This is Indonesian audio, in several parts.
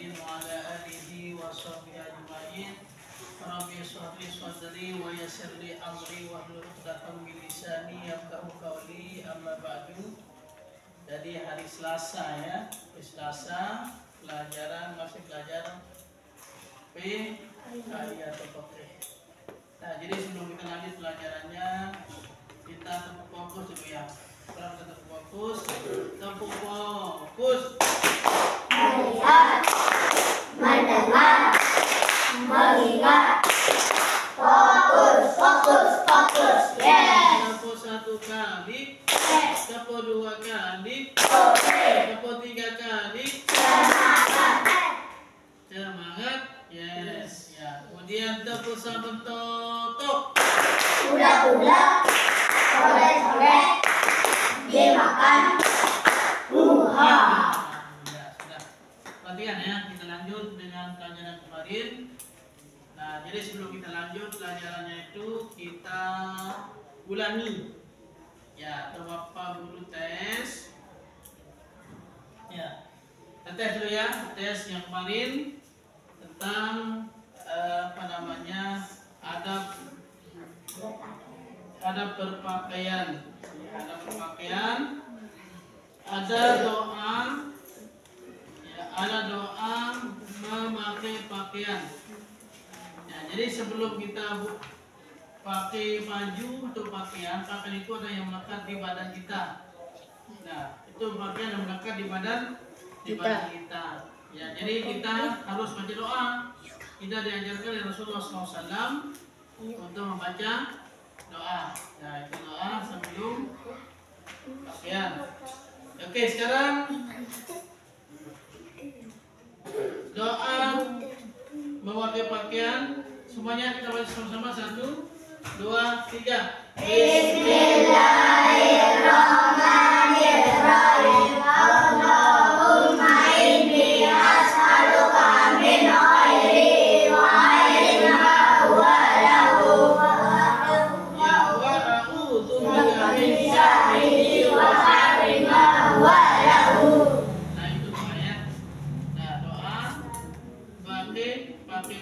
Muhammadin wa ala alihi wa sahbihi ajma'in. Rabbi shrah li sadri wa yassir li amri wahlul 'uqdatam min lisani yafqahu qawli. Amma ba'du. Jadi hari Selasa ya, hari Selasa pelajaran masih belajar atau Fiqh. Nah, jadi sebelum kita lanjut pelajarannya, kita tetap fokus dulu ya. Sekarang tetap fokus, melihat, mendengar, mengingat, fokus, yes. Tepuk satu kali, tepuk dua kali, tepuk tiga kali, semangat, yes ya. Kemudian tepuk sampai tutup. Udah, sore, dimakan, buha. Ya, sudah. Perhatikan ya, kita lanjut dengan pelajaran kemarin. Nah, jadi sebelum kita lanjut pelajarannya itu kita ulangi. Ya, Bapak Guru tes. Ya, kita tes dulu ya, tes yang kemarin tentang adab berpakaian. Adab berpakaian. Ada doa memakai pakaian. Ya, jadi sebelum kita pakai baju untuk pakaian itu ada yang melekat di badan kita. Nah, itu pakaian yang melekat di badan kita. Ya, jadi kita harus baca doa. Kita diajarkan oleh Rasulullah SAW untuk membaca doa. Nah, itu doa sebelum pakaian. Oke, sekarang doa memakai pakaian. Semuanya kita baca sama-sama. 1, 2, 3. Bismillahirrahmanirrahim. Allahumma inni as'aluka min khairi wa khairin ma huwa lahu Ya wa a'udzu bika min syarrihi wa syarri ma huwa lahu. Nah, itu doanya. Nah, doa pakai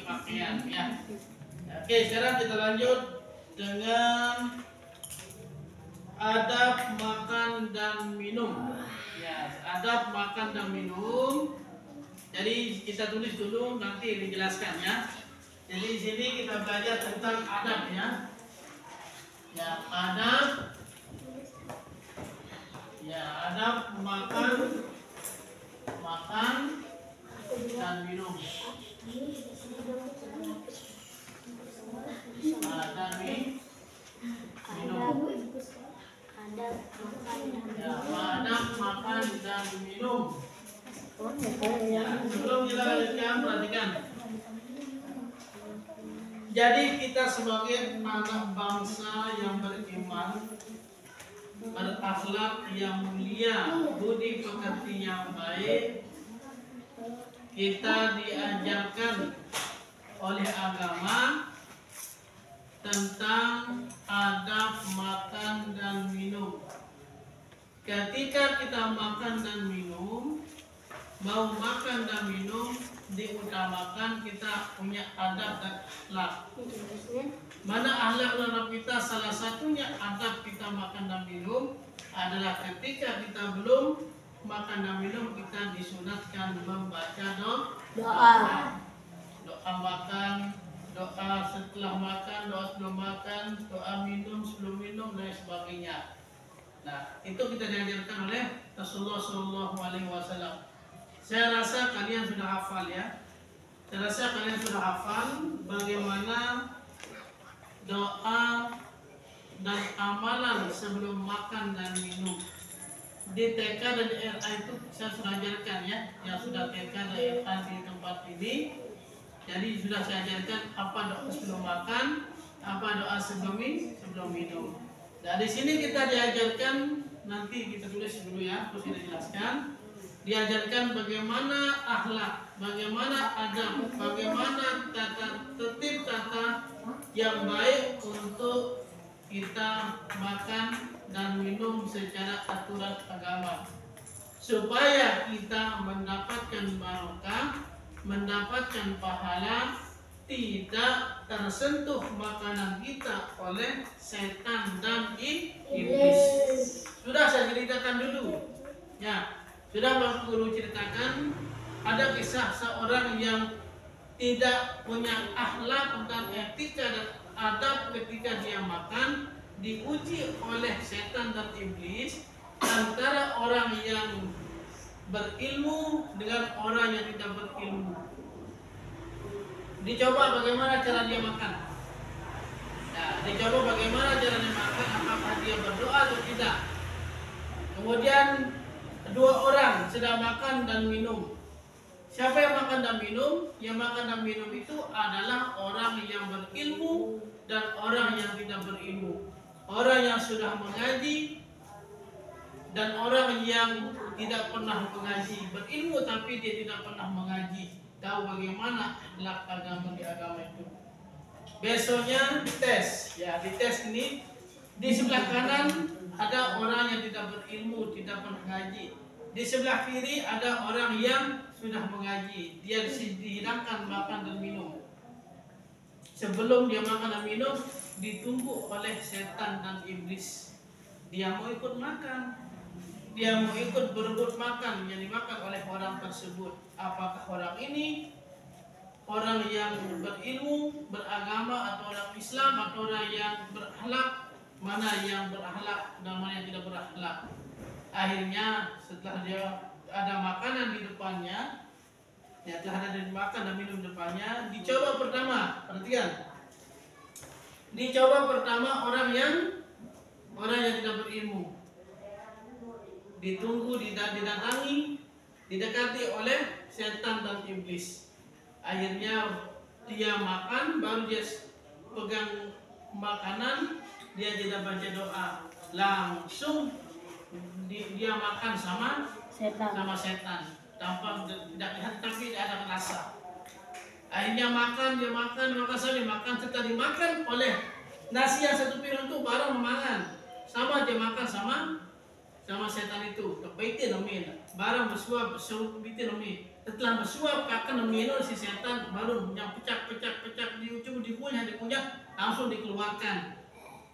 pakaian ya. Oke, sekarang kita lanjut dengan adab makan dan minum. Ya, adab makan dan minum. Jadi kita tulis dulu, nanti dijelaskan ya. Jadi di sini kita belajar tentang adab ya. Ya, adab. Ya, adab makan dan minum. Dan minum. Ya, adab makan dan minum. Ya, sebelum kita lanjutkan, perhatikan. Jadi kita sebagai anak bangsa yang beriman, berakhlak yang mulia, budi pekerti yang baik, kita diajarkan oleh agama tentang adab makan dan minum. Ketika kita makan dan minum, mau makan dan minum, diutamakan kita punya adab dan akhlak. Mana akhlak dalam kita? Salah satunya adab kita makan dan minum adalah ketika kita belum makan dan minum, kita disunatkan membaca doa. Doa makan, doa setelah makan, doa sebelum makan, doa minum sebelum minum dan sebagainya. Nah, itu kita diajarkan oleh Rasulullah SAW. Saya rasa kalian sudah hafal ya. Saya rasa kalian sudah hafal bagaimana doa dan amalan sebelum makan dan minum. Di TK dan di RA itu saya sudah ajarkan ya. Yang sudah TK dan RA di tempat ini. Jadi sudah saya ajarkan apa doa sebelum makan, apa doa sebelum minum. Nah, di sini kita diajarkan, nanti kita tulis dulu ya, terus kita jelaskan. Diajarkan bagaimana akhlak, bagaimana adab, bagaimana tertib yang baik untuk kita makan dan minum secara aturan agama, supaya kita mendapatkan barokah mendapatkan pahala, tidak tersentuh makanan kita oleh setan dan iblis. Sudah saya ceritakan dulu. Ya, sudah Bapak Guru ceritakan ada kisah seorang yang tidak punya akhlak dan etika dan adab ketika dia makan, diuji oleh setan dan iblis antara orang yang berilmu dengan orang yang tidak berilmu. Dicoba bagaimana cara dia makan. Nah, dicoba bagaimana cara dia makan, apakah dia berdoa atau tidak. Kemudian dua orang sedang makan dan minum. Siapa yang makan dan minum? Yang makan dan minum itu adalah orang yang berilmu dan orang yang tidak berilmu. Orang yang sudah mengaji dan orang yang tidak pernah mengaji. Berilmu tapi dia tidak pernah mengaji. Tahu bagaimana akhlak agama di agama itu. Besoknya dites. Ya, dites ini di sebelah kanan ada orang yang tidak berilmu, tidak pernah mengaji. Di sebelah kiri ada orang yang sudah mengaji. Dia dihidangkan makan dan minum. Sebelum dia makan dan minum, ditunggu oleh setan dan iblis. Dia mau ikut makan. Dia mau ikut berebut makan yang dimakan oleh orang tersebut. Apakah orang ini orang yang berilmu, beragama, atau orang Islam, atau orang yang berakhlak? Mana yang berakhlak dan mana yang tidak berakhlak? Akhirnya setelah dia ada makanan di depannya, ya telah ada makan dan minum di depannya, dicoba pertama. Perhatikan, dicoba pertama orang yang tidak berilmu. Ditunggu, didatangi, didekati oleh setan dan iblis. Akhirnya dia makan, baru dia pegang makanan, dia tidak baca doa, langsung dia makan sama setan. Tanpa tidak lihat, tapi tidak ada rasa. Akhirnya dia makan sampai makan. Setelah dimakan oleh nasi yang satu piring itu baru memakan. Sama dia makan sama setan itu. Kebaikan namanya. Barang bersuap bitin namanya. Setelah bersuap akan minum si setan, baru yang pecah di ujung dikunyah langsung dikeluarkan.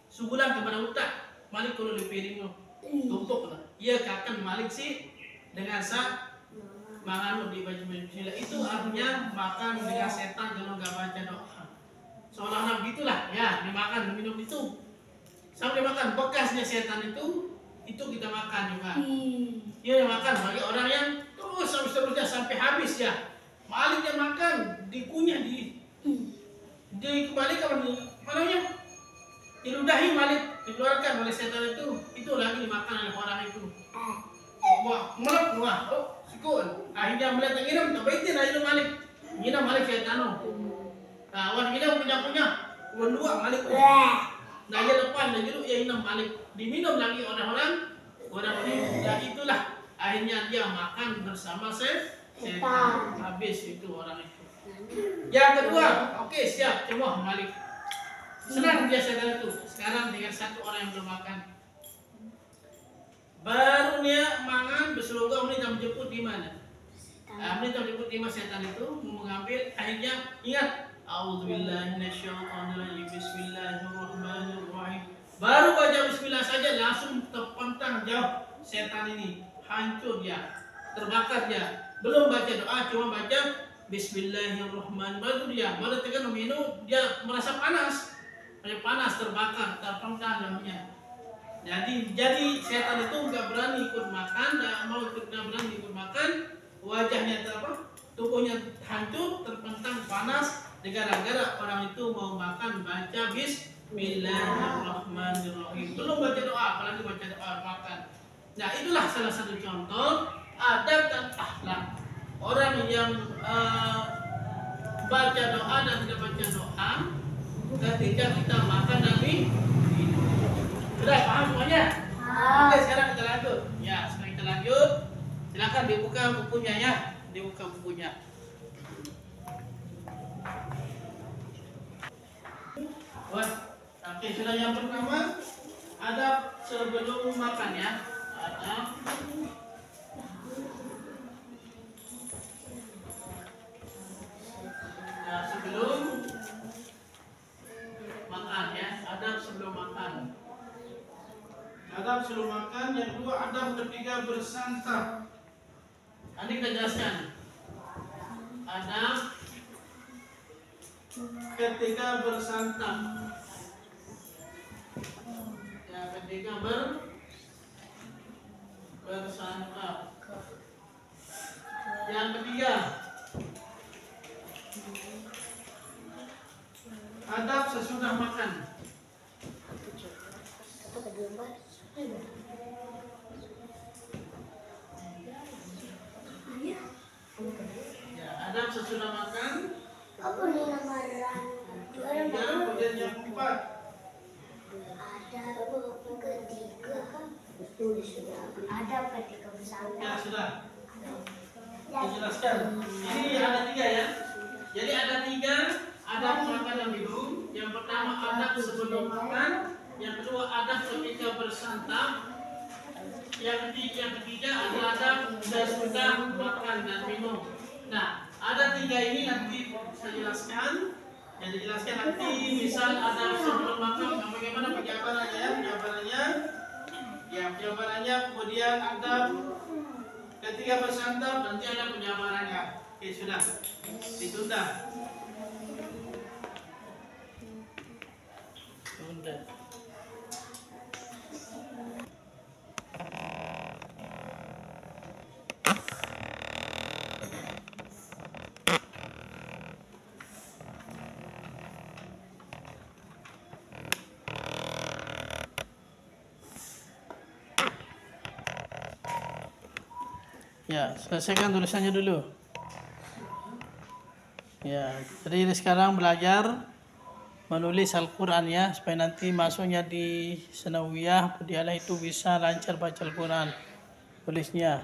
Sugulan kepada utak, malik kalau di piring tumpuk lah. Ia akan malik sih dengan makan di baju bismillah. Itu artinya makan dengan setan kalau nggak baca doa. Seolah-olah begitulah ya, dimakan minum itu. Sampai makan bekasnya setan itu kita makan juga. Dia makan bagi orang yang terus seterusnya sampai habis ya. Malik dia makan, dikunyah dikembalikan mananya, diludahi Malik, dikeluarkan oleh setan itu lagi dimakan oleh orang itu. Wah, sikun. Akhirnya melihat yang nginam, tak baitin aja Malik. Nginam Malik setan. Nah, wan nginam punya. Wan dua Malik. Nah, dia depan dan jeruk ya nginam Malik. Diminum lagi oleh orang ini. Dan itulah akhirnya dia makan bersama setan. Habis itu orang itu. Yang kedua, oke siap, coba Malik. Senang dia setan itu. Sekarang dengan satu orang yang belum makan. Baru dia mangan berseroga, ini jam jemput di mana? Ini jam jemput di mana setan itu mengambil. Akhirnya ingat, A'udzubillahi minasyaitonirrajim. Bismillahirrahmanirrahim. Baru baca bismillah saja langsung terpentang jauh setan ini, hancur dia, terbakar dia. Belum baca doa, cuma baca Bismillahirrahmanirrahim. Baru tekan minum, dia merasa panas, terbakar, terpentang jauhnya. Jadi setan itu nggak berani ikut makan, nggak berani ikut makan. Wajahnya tubuhnya hancur, terpentang, panas. Gara-gara orang itu mau makan baca Bismillahirrahmanirrahim. Belum baca doa, apalagi baca doa makan. Nah, itulah salah satu contoh adab dan akhlak orang yang baca doa dan tidak baca doa ketika kita makan dan minum. Sudah paham semuanya? Oke, sekarang kita lanjut. Ya, sekarang kita lanjut. Silakan dibuka bukunya ya, dibuka bukunya. Oke, sudah yang pertama adab sebelum makan ya. Adab sebelum makan, yang kedua adab ketika bersantap. Ini kita jelaskan. Adab ketika bersantap. Ya, ketika bersantap. Yang ketiga, adab sesudah makan. Ya, adab sesudah makan. Apa nih nama Kemudian yang keempat, ada ketika bersantap. ya sudah. Dijelaskan. Ini ada 3 ya. Jadi ada 3 adab makan dan minum. Yang pertama adab sebelum makan, yang kedua adab ketika bersantap, yang ketiga adalah adab sesudah makan dan minum. Nah, ada 3 ini nanti saya jelaskan. Yang dijelaskan nanti misal adab sebelum makan, bagaimana penjabarannya ya? Penjabarannya kemudian adab ketika bersantap nanti ada penjabarannya. Oke, sudah ditunda. Tunda. Ya, selesaikan tulisannya dulu. Ya, jadi sekarang belajar menulis Al-Quran ya, supaya nanti masuknya di Sanawiyah, Pedialah itu bisa lancar baca Al-Quran tulisnya.